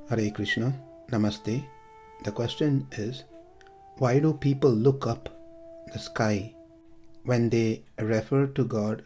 Hare Krishna, Namaste. The question is, why do people look up the sky when they refer to God,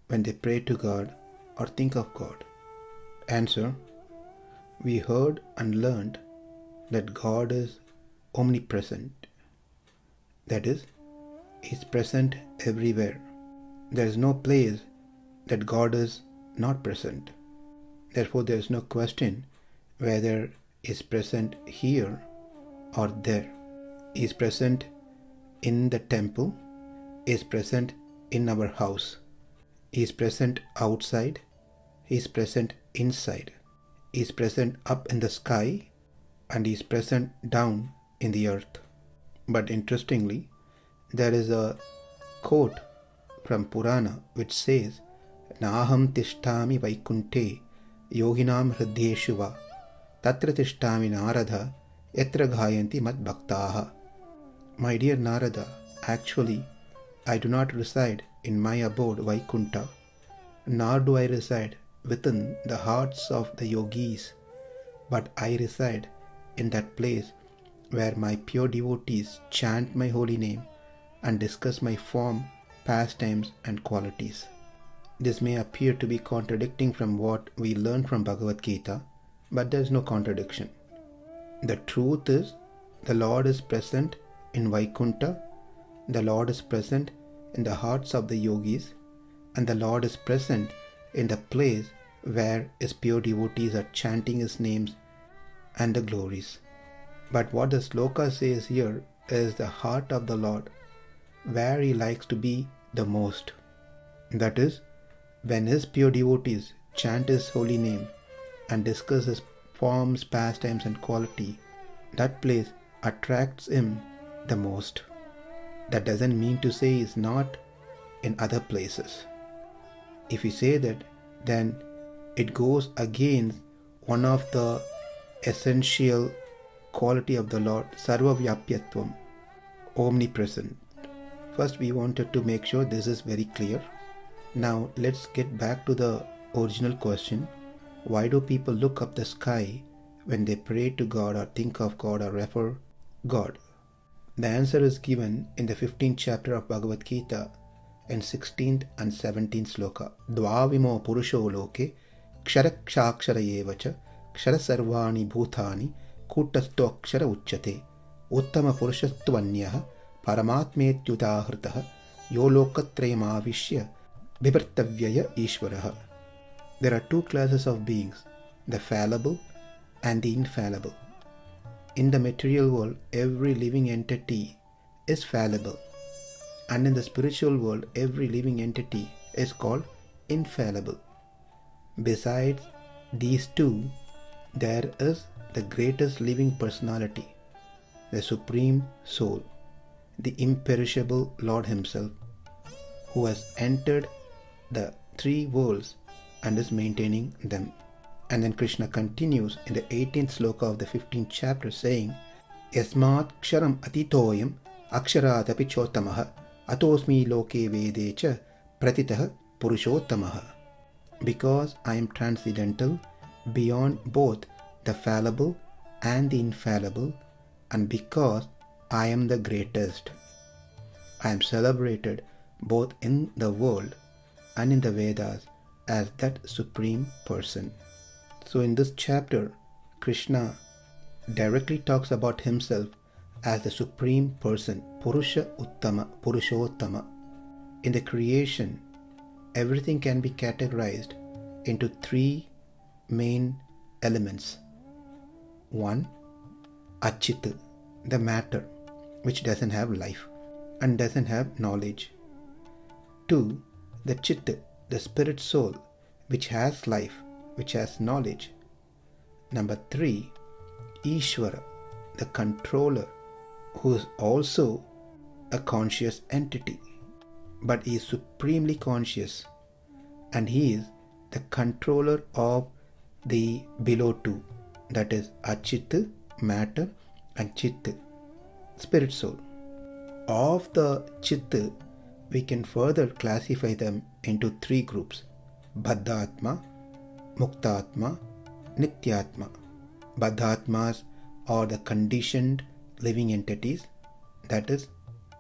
when they pray to God or think of God? Answer: we heard and learned that God is omnipresent. That is, He is present everywhere. There is no place that God is not present. Therefore, there is no question whether He is present here or there. He is present in the temple. He is present in our house. He is present outside. He is present inside. He is present up in the sky, and He is present down in the earth. But interestingly, there is a quote from Purana which says, Naham tishtami vaikunte yoginam hridyeshu va tatra tishtami narada yatra ghayanti mad bhaktaha. My dear Narada, actually I do not reside in my abode Vaikunta, nor do I reside within the hearts of the yogis, but I reside in that place where my pure devotees chant my holy name and discuss my form, pastimes and qualities. This may appear to be contradicting from what we learn from Bhagavad Gita, but there is no contradiction. The truth is, the Lord is present in Vaikunta, the Lord is present in the hearts of the yogis, and the Lord is present in the place where His pure devotees are chanting His names and the glories. But what the sloka says here is the heart of the Lord, where He likes to be the most. That is, when His pure devotees chant His holy name and discuss His forms, pastimes and quality, that place attracts Him the most. That doesn't mean to say He is not in other places. If we say that, then it goes against one of the essential quality of the Lord, Sarvavyapyatvam, omnipresent. First, we wanted to make sure this is very clear. Now, let's get back to the original question. Why do people look up the sky when they pray to God or think of God or refer God? The answer is given in the 15th chapter of Bhagavad Gita in 16th and 17th sloka. Dvavimo purusho loke ksharakshakshara yevacha kshara sarvani bhutani kutasto akshara uchyate uttama purushastvanyah paramatmetyudahritah yo lokatrayamavishya bhivartavyaya ishvaraha. There are two classes of beings, the fallible and the infallible. In the material world, every living entity is fallible, and in the spiritual world, every living entity is called infallible. Besides these two, there is the greatest living personality, the Supreme Soul, the imperishable Lord Himself, who has entered the three worlds and is maintaining them. And then Krishna continues in the 18th sloka of the 15th chapter saying, Yasmat ksharam atitoyam aksharaadapi chotamaha atosmi loke vedecha pratitah purushottamaha. Because I am transcendental, beyond both the fallible and the infallible, and because I am the greatest, I am celebrated both in the world and in the Vedas as that supreme person. So in this chapter, Krishna directly talks about Himself as the supreme person, Purusha Uttama, Purushottama. In the creation, everything can be categorized into three main elements. One, Achit, the matter, which doesn't have life and doesn't have knowledge. Two, the Chit, the spirit soul, which has life, which has knowledge. Number three, Ishvara, the controller, who is also a conscious entity, but he is supremely conscious, and he is the controller of the below two, that is Achit, matter, and Chit, spirit soul. Of the Chit, we can further classify them into three groups: Baddhatma, Muktatma, Nityatma. Baddhatmas or the conditioned living entities, that is,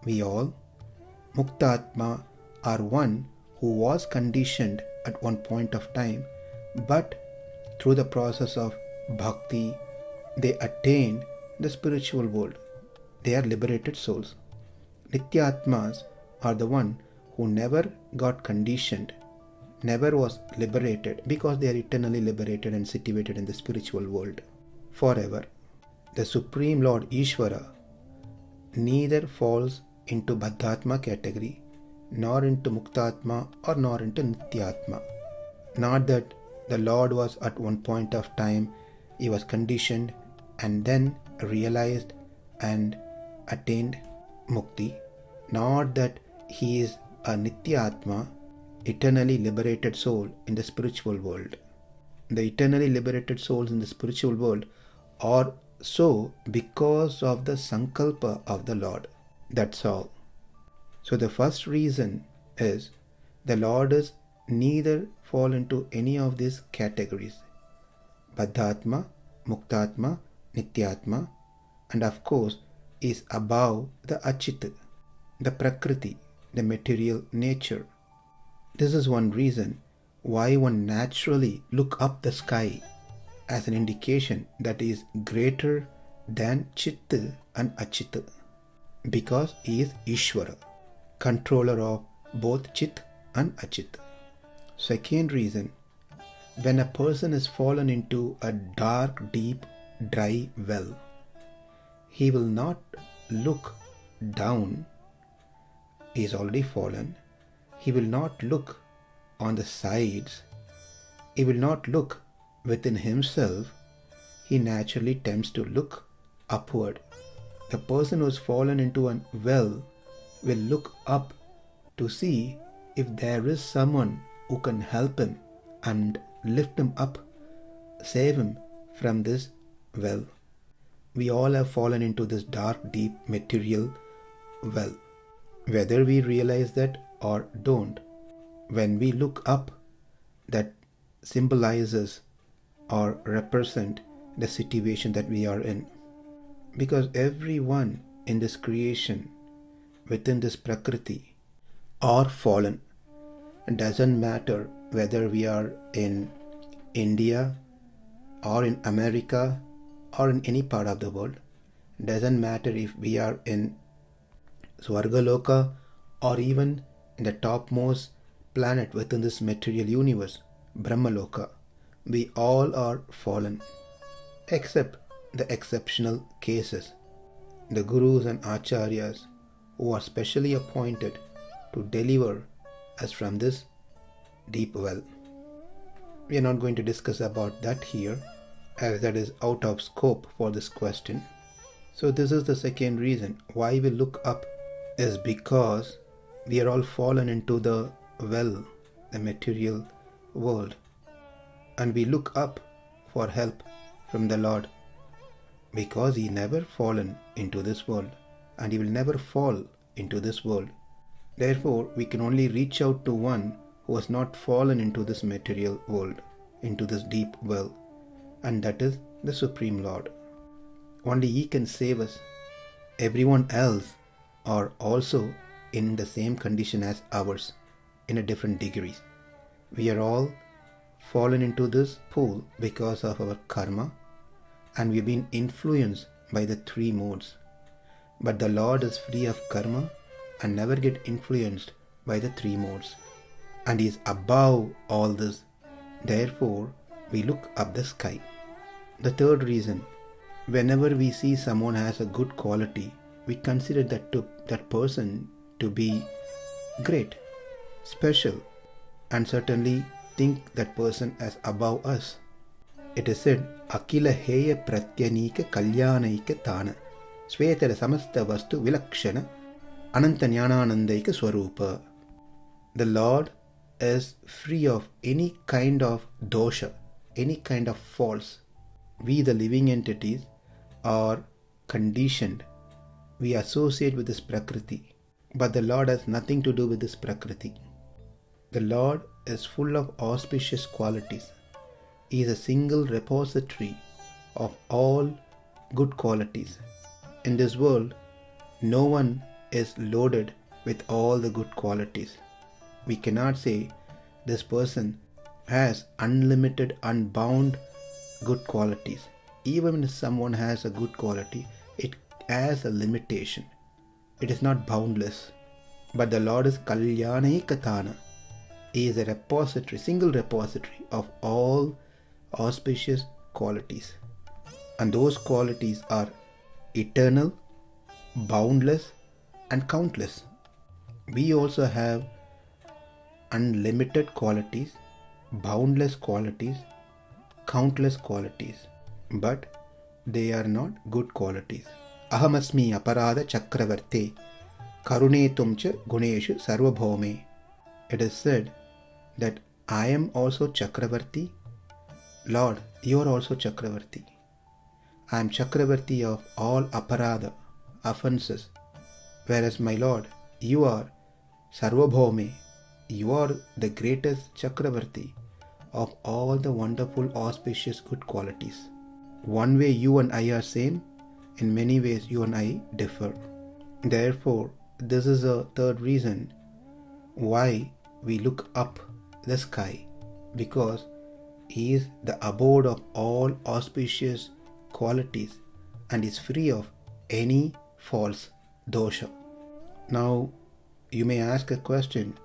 we all. Muktatma are one who was conditioned at one point of time, but through the process of bhakti, they attained the spiritual world. They are liberated souls. Nityatmas are the one who never got conditioned, never was liberated, because they are eternally liberated and situated in the spiritual world forever. The Supreme Lord Ishvara neither falls into Baddhatma category, nor into Muktatma, or nor into Nityatma. Not that the Lord was at one point of time, he was conditioned and then realized and attained Mukti. Not that he is a Nityatma, eternally liberated soul in the spiritual world. The eternally liberated souls in the spiritual world are so because of the Sankalpa of the Lord. That's all. So the first reason is the Lord is neither fall into any of these categories. Baddhatma, Muktatma, Nityatma, and of course is above the Achit, the Prakriti, the material nature. This is one reason why one naturally look up the sky as an indication that he is greater than Chit and Achit, because he is Ishvara, controller of both Chit and Achit. Second reason, when a person is fallen into a dark, deep, dry well, he will not look down. He is already fallen. He will not look on the sides. He will not look within himself. He naturally tends to look upward. The person who has fallen into a well will look up to see if there is someone who can help him and lift him up, save him from this well. We all have fallen into this dark, deep material well. Whether we realize that or don't, when we look up, that symbolizes or represent the situation that we are in. Because everyone in this creation, within this Prakriti, are fallen. It doesn't matter whether we are in India or in America or in any part of the world. It doesn't matter if we are in Swargaloka or even in the topmost planet within this material universe, Brahmaloka. We all are fallen, except the exceptional cases, the gurus and acharyas who are specially appointed to deliver us from this deep well. We are not going to discuss about that here, as that is out of scope for this question. So this is the second reason why we look up, is because we are all fallen into the well, the material world, and we look up for help from the Lord, because he never fallen into this world and he will never fall into this world. Therefore, we can only reach out to one who has not fallen into this material world, into this deep well, and that is the Supreme Lord. Only he can save us. Everyone else are also in the same condition as ours, in a different degrees. We are all fallen into this pool because of our karma, and we've been influenced by the three modes. But the Lord is free of karma and never get influenced by the three modes, and he is above all this. Therefore, we look up the sky. The third reason, whenever we see someone has a good quality, we consider that person to be great, special, and certainly think that person as above us. It is said, Akila heya pratyanika kalyanaika thana svetara samasta vastu vilakshana ananta jnananandaika swarupa. The Lord is free of any kind of dosha, any kind of faults. We, the living entities, are conditioned. We associate with this Prakriti, but the Lord has nothing to do with this Prakriti. The Lord is full of auspicious qualities. He is a single repository of all good qualities. In this world, no one is loaded with all the good qualities. We cannot say this person has unlimited, unbound good qualities. Even if someone has a good quality, it has a limitation. It is not boundless. But the Lord is Kalyane Katana. He is a repository, single repository of all auspicious qualities. And those qualities are eternal, boundless, and countless. We also have unlimited qualities, boundless qualities, countless qualities, but they are not good qualities. Ahamasmi aparada chakravarte karunetum cha guneshu sarvabhaume. It is said that I am also Chakravarti. Lord, you are also Chakravarti. I am Chakravarti of all aparada, offenses. Whereas my Lord, you are Sarvabhaume. You are the greatest Chakravarti of all the wonderful, auspicious, good qualities. One way you and I are same, in many ways you and I differ. Therefore, this is a third reason why we look up the sky, because He is the abode of all auspicious qualities and is free of any false dosha. Now, you may ask a question,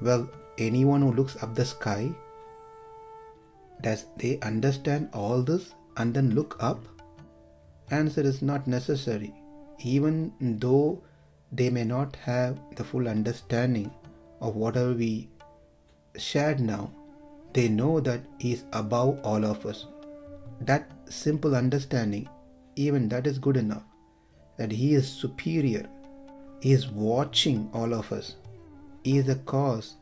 well, anyone who looks up the sky, does they understand all this and then look up? Answer is not necessary. Even though they may not have the full understanding of whatever we shared now, they know that He is above all of us. That simple understanding, even that is good enough, that He is superior. He is watching all of us. He is the cause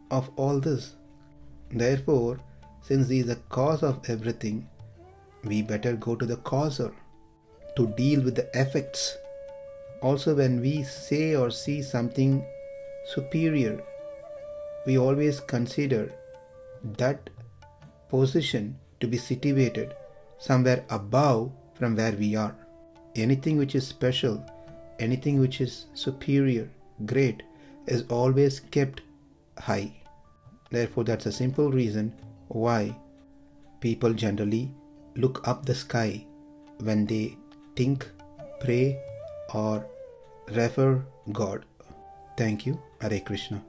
of all this. Therefore, since He is the cause of everything, we better go to the causer to deal with the effects. Also, when we say or see something superior, we always consider that position to be situated somewhere above from where we are. Anything which is special, anything which is superior, great, is always kept high. Therefore, that's a simple reason why people generally look up the sky when they think, pray, or refer God. Thank you. Hare Krishna.